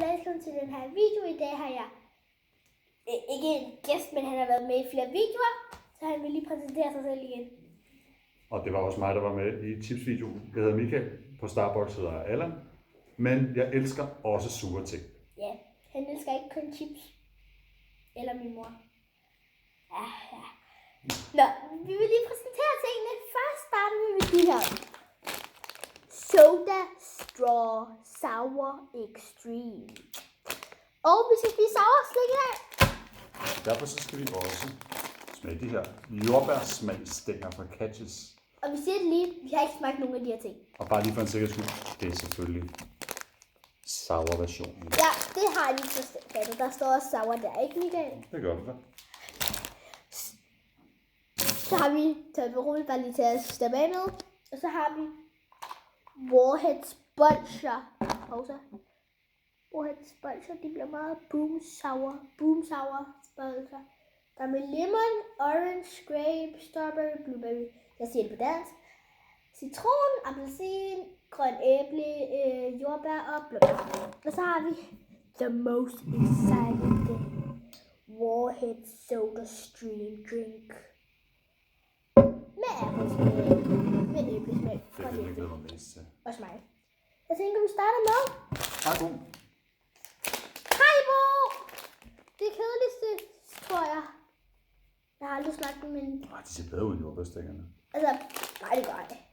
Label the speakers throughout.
Speaker 1: velkommen til den her video. I dag har jeg ikke en gæst, men han har været med i flere videoer, så han vil lige præsentere sig selv igen.
Speaker 2: Og det var også mig, der var med i tipsvideoen. Jeg hedder Michael, på Starbucks hedder jeg Allan, men jeg elsker også sure ting.
Speaker 1: Ja, han elsker ikke kun chips. Eller min mor. Ja. Nå, vi vil lige præsentere tingene. Først starter vi med de her. Soda Straw Sour Extreme. Og vi skal spise sauerslik her.
Speaker 2: Derfor så skal vi også smage de her jordbærsmagsstænger fra Catches.
Speaker 1: Og vi siger det lige, vi har ikke smagt nogen af de her ting.
Speaker 2: Og bare lige for en sikkerheds skyld, det er selvfølgelig sour-versionen.
Speaker 1: Ja, det har jeg lige forstået. Der står også sour der, ikke Michael?
Speaker 2: Det gør vi da.
Speaker 1: Så har vi tørberulle, bare lige til at steppe af med. Og så har vi Warheads Bolcher. Warheads Bolcher, de bliver meget boom sour bolcher. Der er med lemon, orange, grape, strawberry, blueberry. Jeg siger det på dansk. Citron, appelsin, grøn æble, jordbær og blåbær. Og så har vi the most exciting Warhead Soda Stream Drink. Med æblesmag. Med æblesmag.
Speaker 2: Det er det, jeg glæder mig mest til.
Speaker 1: Også mig. Jeg tænker, vi starter med
Speaker 2: Haribo.
Speaker 1: Haribo! Det kedeligste, tror jeg. Jeg har aldrig smagt dem, men...
Speaker 2: Nej, de ser bedre ud end jordbærstængerne.
Speaker 1: Altså, nej, det gør jeg.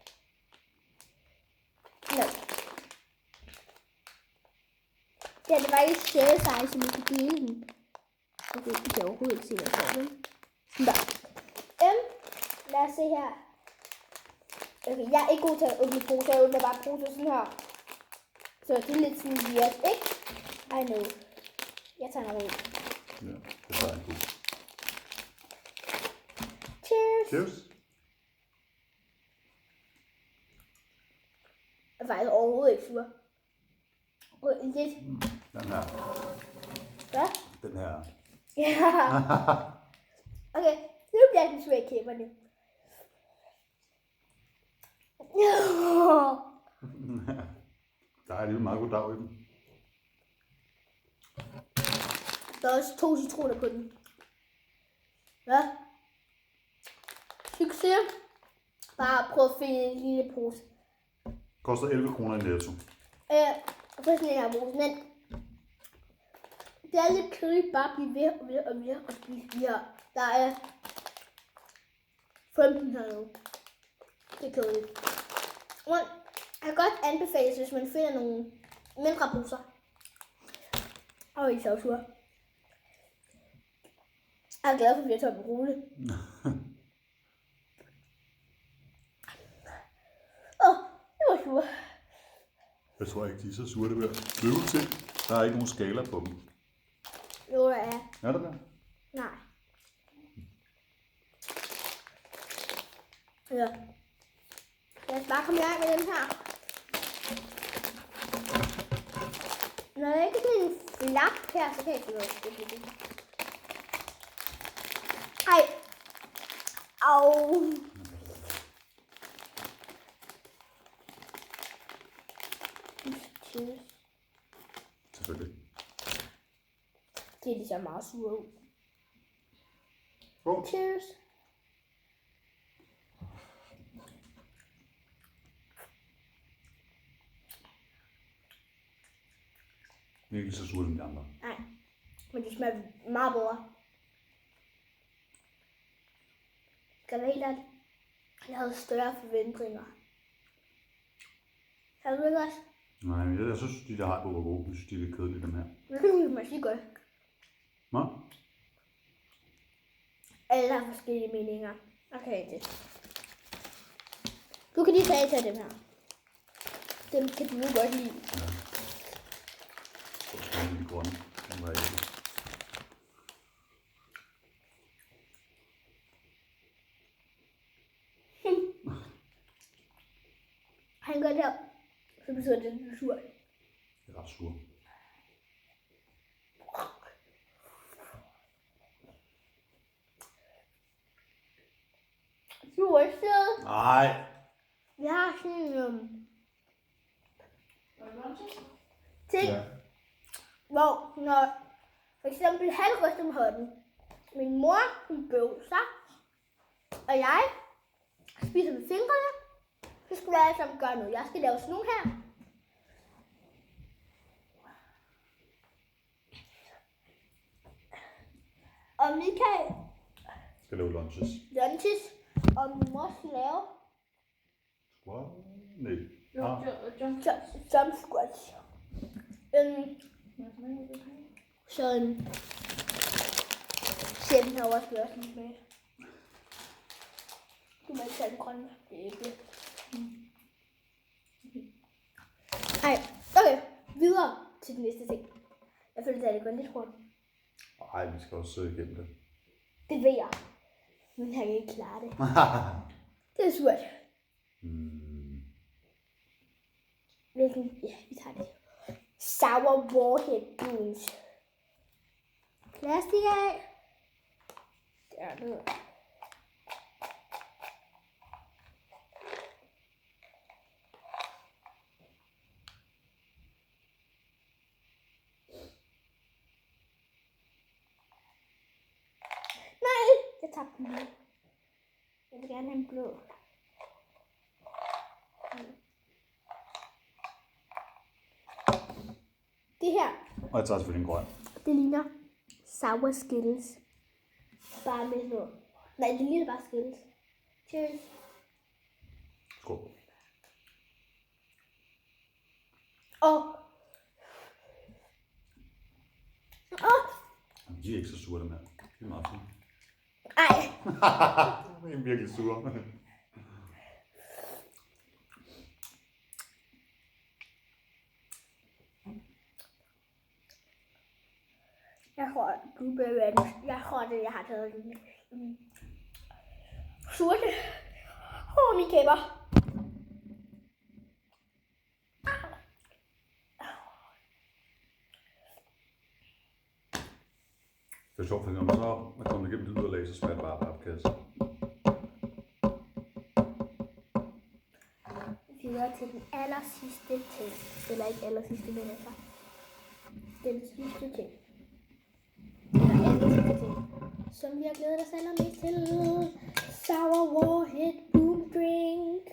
Speaker 1: Nå. Ja, det var ikke share size, så vi kan dele den. Okay, I kan overhovedet ikke se, hvad jeg får. Nå. Lad os se her. Okay, jeg er ikke god til at åbne poser. Jeg åbner bare poser sådan her. Så det er lidt sådan weird, ikke? I know. Jeg tager noget ud.
Speaker 2: Ja, det var en god.
Speaker 1: Cheers.
Speaker 2: Cheers.
Speaker 1: Jeg er faktisk overhovedet ikke sur. Lidt.
Speaker 2: Den her.
Speaker 1: Hvad?
Speaker 2: Den her.
Speaker 1: Ja. Okay, nu bliver den sur i kæberne.
Speaker 2: Der er alligevel meget god dag i den.
Speaker 1: Der er også 2 citroner på den. Ja. Succes. Bare prøv at finde en lille pose.
Speaker 2: Koster 11 kroner i Netto.
Speaker 1: Og så sådan en her pose, men det er lidt kedeligt bare at blive ved og spise de her. Der er 15 her nu. Det er kedeligt. Og jeg kan godt anbefale, hvis man finder nogle mindre poser. Og I er så sure. Jeg er glad for, at vi har taget en rulle. Det var sure.
Speaker 2: Jeg tror ikke, de er så sure, det bliver. Løbe til. Der er ikke nogen skala på dem.
Speaker 1: Jo, der er.
Speaker 2: Er der der?
Speaker 1: Nej. Ja. Lad os bare komme i gang med den her. Når der ikke er en flap her, så kan jeg ikke noget. Ej. Au. Cheers.
Speaker 2: Selvfølgelig.
Speaker 1: Det er ligesom meget sure ud.
Speaker 2: Oh.
Speaker 1: Cheers.
Speaker 2: Det er ikke så sure som de andre.
Speaker 1: Nej, men det smager meget bedre. Skal jeg være helt ærlig? Jeg havde større forventninger. Har du ikke også?
Speaker 2: Nej, men jeg synes, de der har var gode. Jeg synes, de er lidt kedelige, dem her.
Speaker 1: Det kan vi måske godt.
Speaker 2: Nå?
Speaker 1: Alle har forskellige meninger. Okay, det. Du kan lige tage dem her. Dem kan du jo godt lide.
Speaker 2: Ja. Så skal de grønne. Den var ikke.
Speaker 1: Han gør det her. Så betyder det, at du er sur.
Speaker 2: Det er ret sur.
Speaker 1: Du er sød.
Speaker 2: Nej.
Speaker 1: Jeg har sådan ting.
Speaker 2: Ja.
Speaker 1: når for eksempel han ryster med hånden. Min mor, hun bøvser. Og jeg spiser med fingrene. Så skal vi alle sammen gøre noget. Jeg skal lave sådan nogle her. Og Michael
Speaker 2: Skal lave lunches.
Speaker 1: og min mor skal lave
Speaker 2: What? Nej.
Speaker 1: jump squats. Sådan. Sjældent har også gjort sådan med. Du må ikke tage den grønne. Det er ikke det. Ej, okay. Videre til den næste ting. Jeg føler, at det går lidt hurtigt.
Speaker 2: Ej, vi skal også igennem det.
Speaker 1: Det ved jeg. Men jeg kan ikke klare det. Det er surt. Hvilken? Ja, vi tager det. Sour Warhead Booms. Plastik af. Dernede. Nej, jeg tabte den lige. Jeg vil gerne have en blå. Det her,
Speaker 2: Og jeg tager selvfølgelig en grøn.
Speaker 1: det ligner Sour Skittles. Bare med noget. Nej, det ligner bare Skittles. Cheers.
Speaker 2: Skål.
Speaker 1: Og
Speaker 2: De er ikke så sure, dem her. De er meget fine.
Speaker 1: ej,
Speaker 2: De er virkelig sure.
Speaker 1: jeg tror, blueberry er den. Jeg tror, det jeg har taget den. Sorte. Min kæber.
Speaker 2: Det er sjovt, for når man så er kommet igennem det yderlag, så smager det bare papkasse.
Speaker 1: Videre til den aller sidste ting. Eller ikke aller sidste, men altså. Den sidste ting. Eller aller sidste ting. Som vi har glædet os allermest til. Sour Warhead Boom Drink.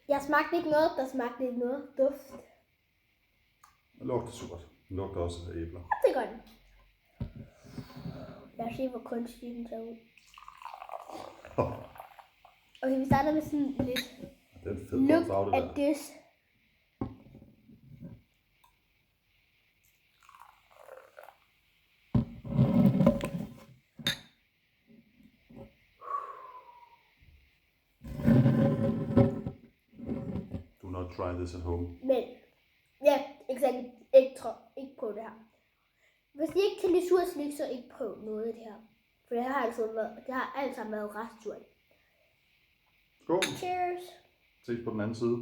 Speaker 1: Jeg smagte ikke noget, der smagte ikke noget duft.
Speaker 2: Det lugter surt. Det lugter også af æbler.
Speaker 1: Det gør den. Lad os se, hvor kunstig den ser ud. Okay, vi starter med sådan lidt.
Speaker 2: Det er en fed farve,
Speaker 1: Look
Speaker 2: det
Speaker 1: at
Speaker 2: der.
Speaker 1: this.
Speaker 2: Do not try this at home.
Speaker 1: Men, ja, exakt. Ikke prøv det her. Hvis I ikke kan lide sur slik, så ikke prøv noget af det her. For det har alt sammen været ret surt.
Speaker 2: Skål.
Speaker 1: Cheers.
Speaker 2: Ses på den anden side.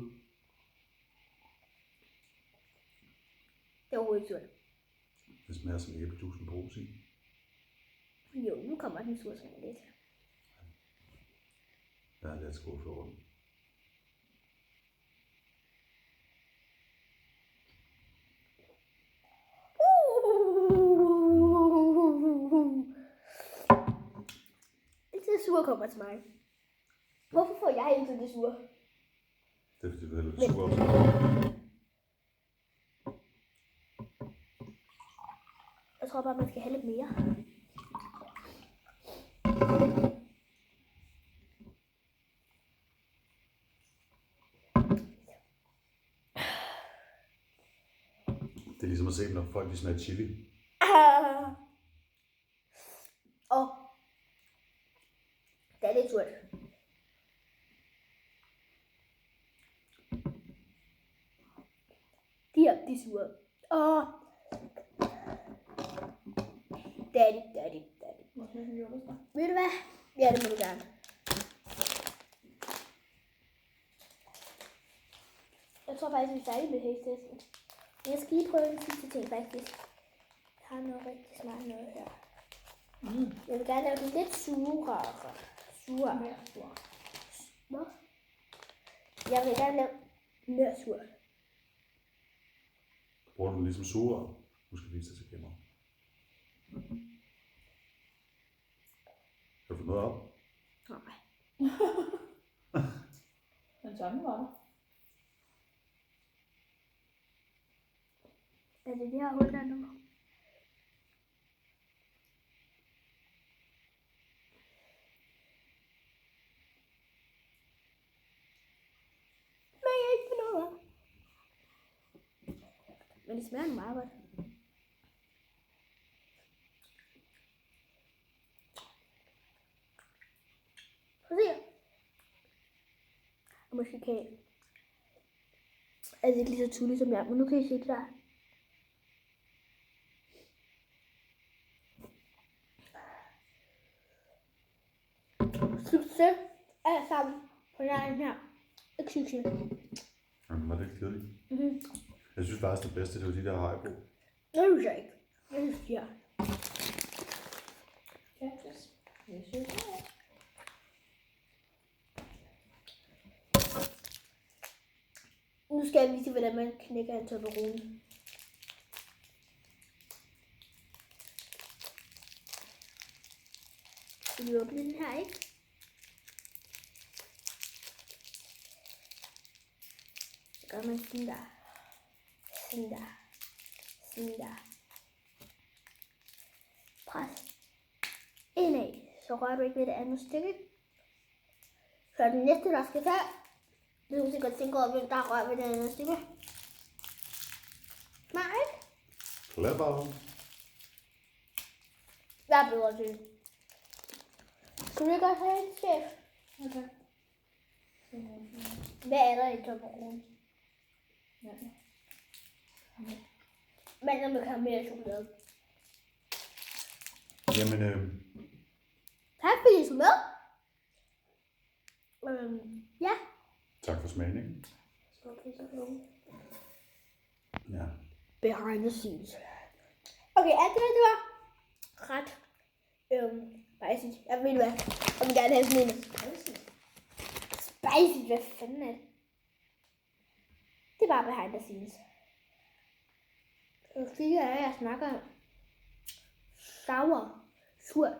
Speaker 1: Det er overhovedet ikke surt.
Speaker 2: Det smager som æblejuice med brus i.
Speaker 1: Jo, nu kommer den sur smag lidt.
Speaker 2: Ja, lad os gå for rundt.
Speaker 1: Det sur kommer til mig. Hvorfor får jeg ikke det sur?
Speaker 2: Det er fordi, du hælder det sur op.
Speaker 1: Jeg tror bare, man skal have lidt mere.
Speaker 2: Det er ligesom at se, når folk de smager chili.
Speaker 1: Og det er lidt surt. De her, de er sure. Daddy. Ved du hvad? Ja, det må du gerne. Jeg tror faktisk, vi er færdige med hæstesten. Jeg skal lige prøve en sidste ting faktisk. Jeg har noget rigtig smart noget her. Jeg vil gerne lave den lidt surere. Surere. Nå? Jeg vil gerne lave mere surt.
Speaker 2: Bruger du den ligesom sugerør? Nu skal jeg vise det til kameraet. Kan du få noget op?
Speaker 1: Nej.
Speaker 3: Den samme var der.
Speaker 1: Er det det her hul der nu? Men det smager meget godt. Prøv at se. Og måske kan altså ikke lige så tydeligt som jeg, men nu kan I se det der. Succes alle sammen på den her. Ikke succes.
Speaker 2: Jamen, var det ikke kedeligt?
Speaker 1: Mhm.
Speaker 2: Jeg synes faktisk, det bedste, det var de der Haribo.
Speaker 1: Det synes jeg ikke. Jeg synes, de er.
Speaker 3: Kaktus. Jeg synes det.
Speaker 1: Nu skal jeg vise, hvordan man knækker en Toblerone. Skal vi åbne den her, ikke? Så gør man sådan der. Sådan der. Sådan der. Pres. Indad. Så rører du ikke ved det andet stykke. Så den næste, der skal tage. Du kan sikkert tænke over, hvem der rører ved det andet stykke. Nej, ikke?
Speaker 2: Klapper.
Speaker 1: Jeg er bedre til det. Skal du ikke også have en chef?
Speaker 3: Okay.
Speaker 1: Hvad er der i Toblerone?
Speaker 3: Ja.
Speaker 1: Men om du kan have mere chokolade.
Speaker 2: Jamen,
Speaker 1: Tak fordi I så med. Ja.
Speaker 2: tak for smagningen. Ja.
Speaker 1: Behind the scenes. Okay, alt det der, det var ret spicy. Jeg ved hvad. Jeg vil gerne have sådan en. Spicy, hvad fanden er det? Det var behind the scenes. Så fik jeg snakker sour, sur.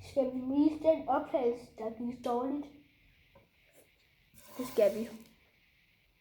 Speaker 1: Skal vi vise den optagelse, der gik dårligt? Det skal vi.